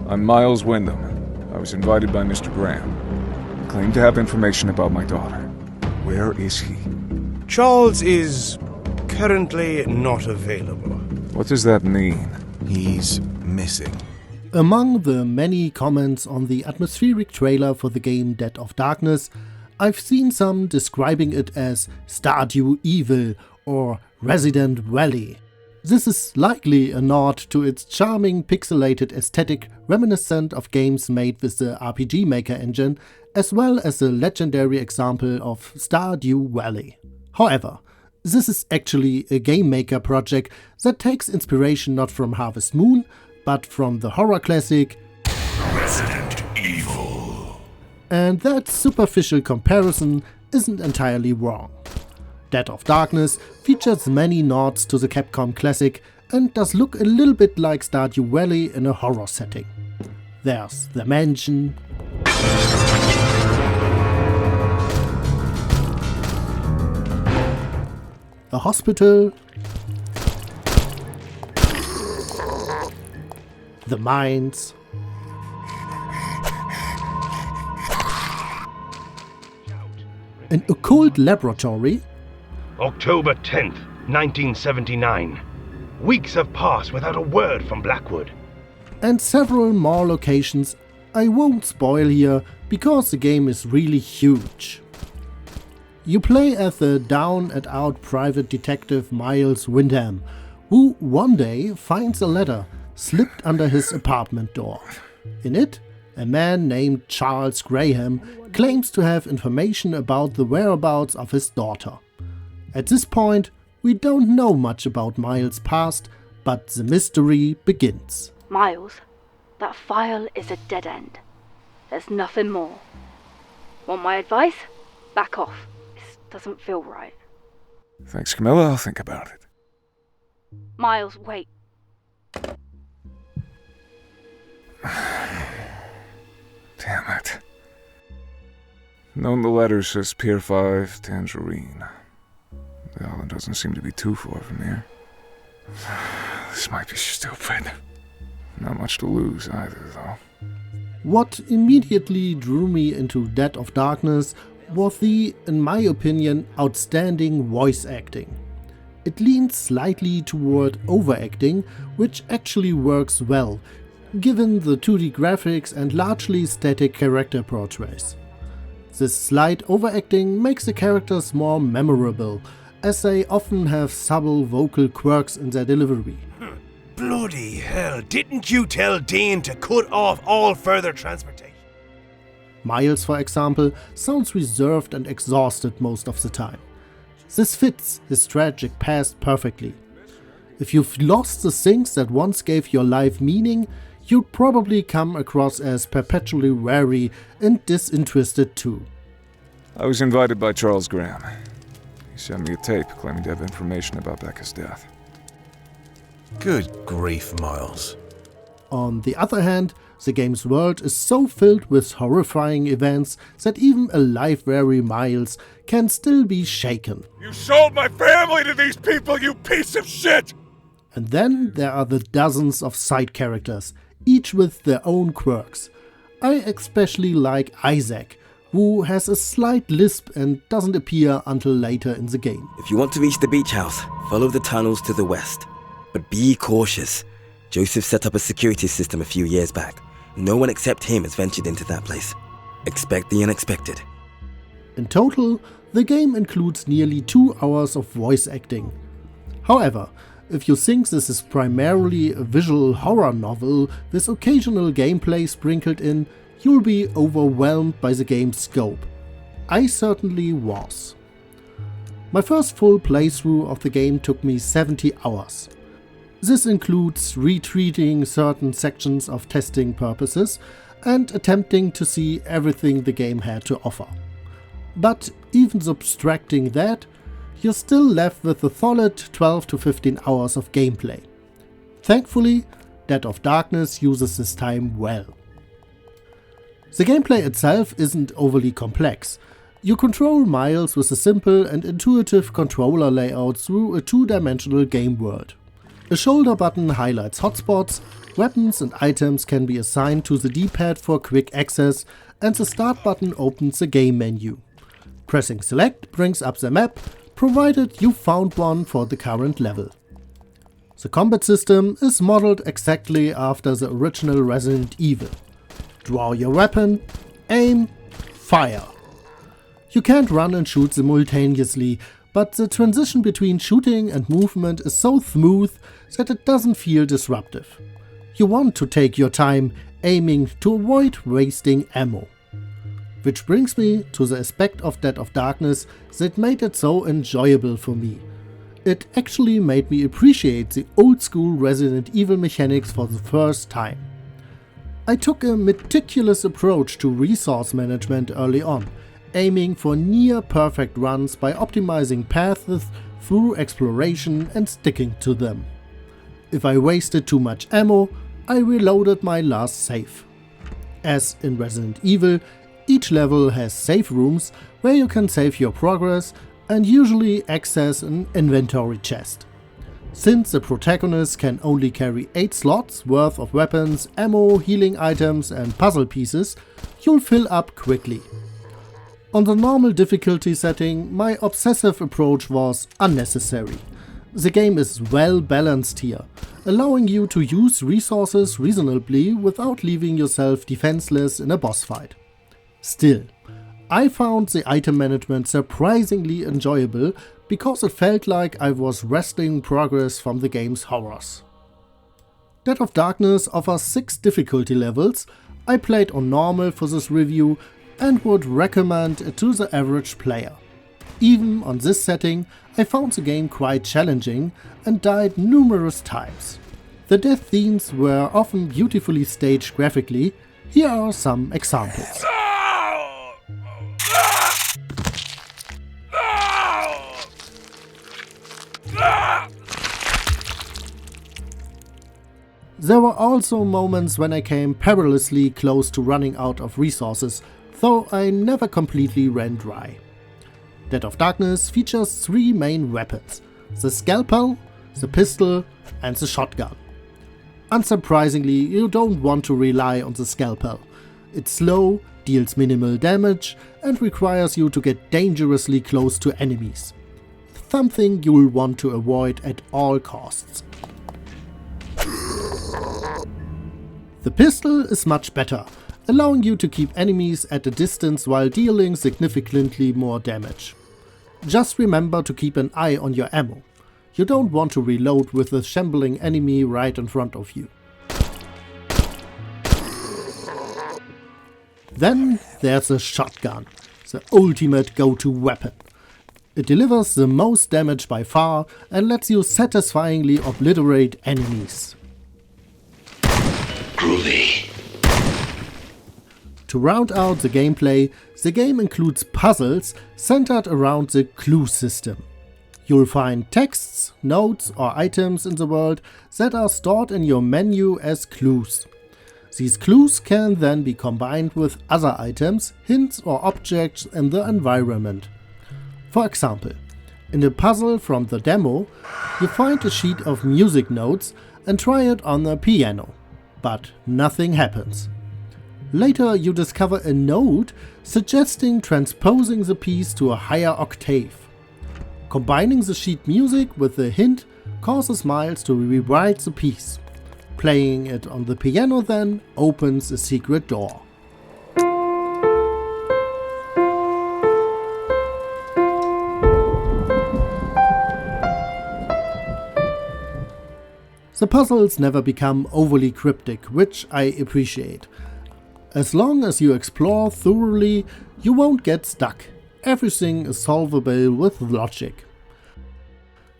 I'm Miles Wyndham. I was invited by Mr. Graham. He claimed to have information about my daughter. Where is he? Charles is currently not available. What does that mean? He's missing. Among the many comments on the atmospheric trailer for the game Dead of Darkness, I've seen some describing it as Stardew Evil or Resident Valley. This is likely a nod to its charming pixelated aesthetic reminiscent of games made with the RPG Maker engine, as well as a legendary example of Stardew Valley. However, this is actually a game maker project that takes inspiration not from Harvest Moon, but from the horror classic Resident Evil. And that superficial comparison isn't entirely wrong. Dead of Darkness features many nods to the Capcom classic and does look a little bit like Stardew Valley in a horror setting. There's the mansion, a hospital, the mines, an occult laboratory, October 10th, 1979. Weeks have passed without a word from Blackwood. and several more locations I won't spoil here because the game is really huge. You play as the down and out private detective Miles Wyndham, who one day finds a letter slipped under his apartment door. In it, a man named Charles Graham claims to have information about the whereabouts of his daughter. At this point, we don't know much about Miles' past, but the mystery begins. Miles, that file is a dead end. There's nothing more. Want my advice? Back off. This doesn't feel right. Thanks, Camilla. I'll think about it. Miles, wait. Damn it. Known the letter says Pier 5, Tangerine. The island doesn't seem to be too far from here. This might be stupid. Not much to lose either, though. What immediately drew me into Dead of Darkness was the, in my opinion, outstanding voice acting. It leans slightly toward overacting, which actually works well, given the 2D graphics and largely static character portraits. This slight overacting makes the characters more memorable, as they often have subtle vocal quirks in their delivery. Bloody hell, didn't you tell Dean to cut off all further transportation? Miles, for example, sounds reserved and exhausted most of the time. This fits his tragic past perfectly. If you've lost the things that once gave your life meaning, you'd probably come across as perpetually wary and disinterested too. I was invited by Charles Graham. He sent me a tape claiming to have information about Becca's death. Good grief, Miles. On the other hand, the game's world is so filled with horrifying events that even a life-weary Miles can still be shaken. You sold my family to these people, you piece of shit! And then there are the dozens of side characters, each with their own quirks. I especially like Isaac, who has a slight lisp and doesn't appear until later in the game. If you want to reach the beach house, follow the tunnels to the west. But be cautious. Joseph set up a security system a few years back. No one except him has ventured into that place. Expect the unexpected. In total, the game includes nearly 2 hours of voice acting. However, if you think this is primarily a visual horror novel with occasional gameplay sprinkled in, you'll be overwhelmed by the game's scope. I certainly was. My first full playthrough of the game took me 70 hours. This includes retreating certain sections of testing purposes and attempting to see everything the game had to offer. But even subtracting that, you're still left with a solid 12 to 15 hours of gameplay. Thankfully, Dead of Darkness uses this time well. The gameplay itself isn't overly complex. You control Miles with a simple and intuitive controller layout through a 2-dimensional game world. A shoulder button highlights hotspots, weapons and items can be assigned to the D-pad for quick access, and the start button opens the game menu. Pressing select brings up the map, provided you found one for the current level. The combat system is modeled exactly after the original Resident Evil. Draw your weapon, aim, fire. You can't run and shoot simultaneously, but the transition between shooting and movement is so smooth that it doesn't feel disruptive. You want to take your time aiming to avoid wasting ammo. Which brings me to the aspect of Dead of Darkness that made it so enjoyable for me. It actually made me appreciate the old school Resident Evil mechanics for the first time. I took a meticulous approach to resource management early on, aiming for near perfect runs by optimizing paths through exploration and sticking to them. If I wasted too much ammo, I reloaded my last save. As in Resident Evil, each level has save rooms where you can save your progress and usually access an inventory chest. Since the protagonist can only carry 8 slots worth of weapons, ammo, healing items and puzzle pieces, you'll fill up quickly. On the normal difficulty setting, my obsessive approach was unnecessary. The game is well balanced here, allowing you to use resources reasonably without leaving yourself defenseless in a boss fight. Still, I found the item management surprisingly enjoyable because it felt like I was wresting progress from the game's horrors. Dead of Darkness offers 6 difficulty levels. I played on normal for this review and would recommend it to the average player. Even on this setting, I found the game quite challenging and died numerous times. The death scenes were often beautifully staged graphically. Here are some examples. There were also moments when I came perilously close to running out of resources, though I never completely ran dry. Dead of Darkness features 3 main weapons: the scalpel, the pistol and the shotgun. Unsurprisingly, you don't want to rely on the scalpel. It's slow, deals minimal damage and requires you to get dangerously close to enemies. Something you'll want to avoid at all costs. The pistol is much better, allowing you to keep enemies at a distance while dealing significantly more damage. Just remember to keep an eye on your ammo. You don't want to reload with a shambling enemy right in front of you. Then there's the shotgun, the ultimate go-to weapon. It delivers the most damage by far and lets you satisfyingly obliterate enemies. Groovy. To round out the gameplay, the game includes puzzles centered around the clue system. You'll find texts, notes or items in the world that are stored in your menu as clues. These clues can then be combined with other items, hints or objects in the environment. For example, in a puzzle from the demo, you find a sheet of music notes and try it on the piano, but nothing happens. Later you discover a note suggesting transposing the piece to a higher octave. Combining the sheet music with the hint causes Miles to rewrite the piece. Playing it on the piano then opens a secret door. The puzzles never become overly cryptic, which I appreciate. As long as you explore thoroughly, you won't get stuck. Everything is solvable with logic.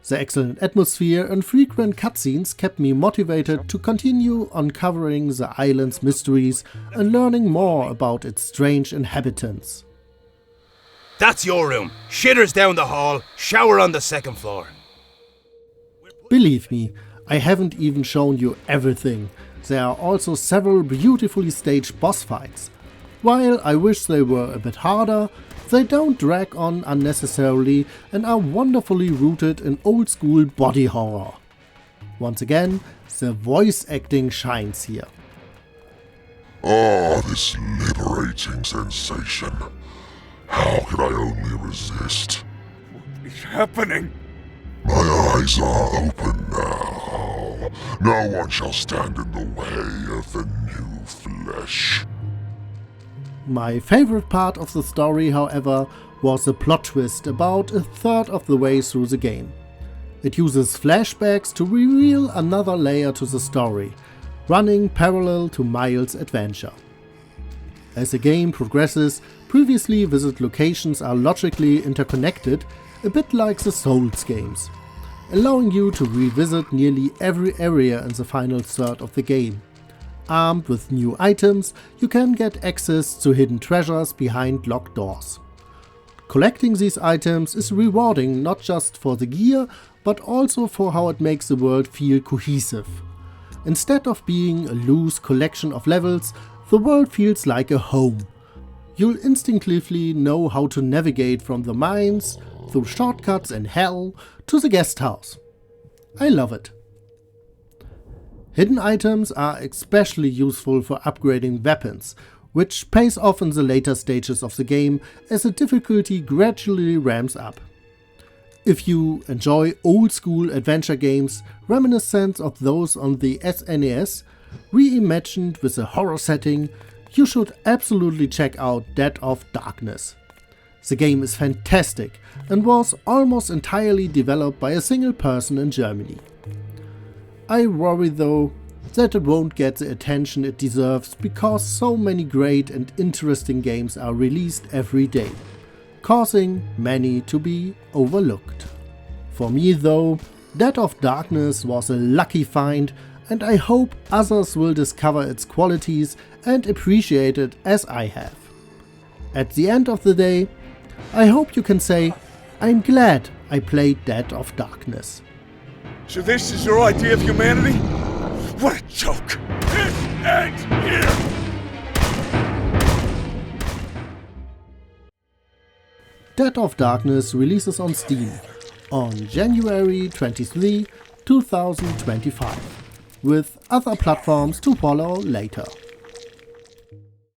The excellent atmosphere and frequent cutscenes kept me motivated to continue uncovering the island's mysteries and learning more about its strange inhabitants. That's your room. Shitters down the hall, shower on the 2nd floor. Believe me, I haven't even shown you everything. There are also several beautifully staged boss fights. While I wish they were a bit harder, they don't drag on unnecessarily and are wonderfully rooted in old school body horror. Once again, the voice acting shines here. Ah, this liberating sensation. How could I only resist? What is happening? My eyes are open now. No one shall stand in the way of the new flesh. My favorite part of the story, however, was the plot twist about a third of the way through the game. It uses flashbacks to reveal another layer to the story, running parallel to Miles' adventure. As the game progresses, previously visited locations are logically interconnected, a bit like the Souls games, allowing you to revisit nearly every area in the final third of the game. Armed with new items, you can get access to hidden treasures behind locked doors. Collecting these items is rewarding not just for the gear, but also for how it makes the world feel cohesive. Instead of being a loose collection of levels, the world feels like a home. You'll instinctively know how to navigate from the mines, through shortcuts in hell, to the guest house. I love it. Hidden items are especially useful for upgrading weapons, which pays off in the later stages of the game as the difficulty gradually ramps up. If you enjoy old-school adventure games reminiscent of those on the SNES, reimagined with a horror setting, you should absolutely check out Dead of Darkness. The game is fantastic and was almost entirely developed by a single person in Germany. I worry though that it won't get the attention it deserves because so many great and interesting games are released every day, causing many to be overlooked. For me though, Dead of Darkness was a lucky find, and I hope others will discover its qualities and appreciate it as I have. At the end of the day, I hope you can say, I'm glad I played Dead of Darkness. So this is your idea of humanity? What a joke! This ends here! Dead of Darkness releases on Steam on January 23, 2025, with other platforms to follow later.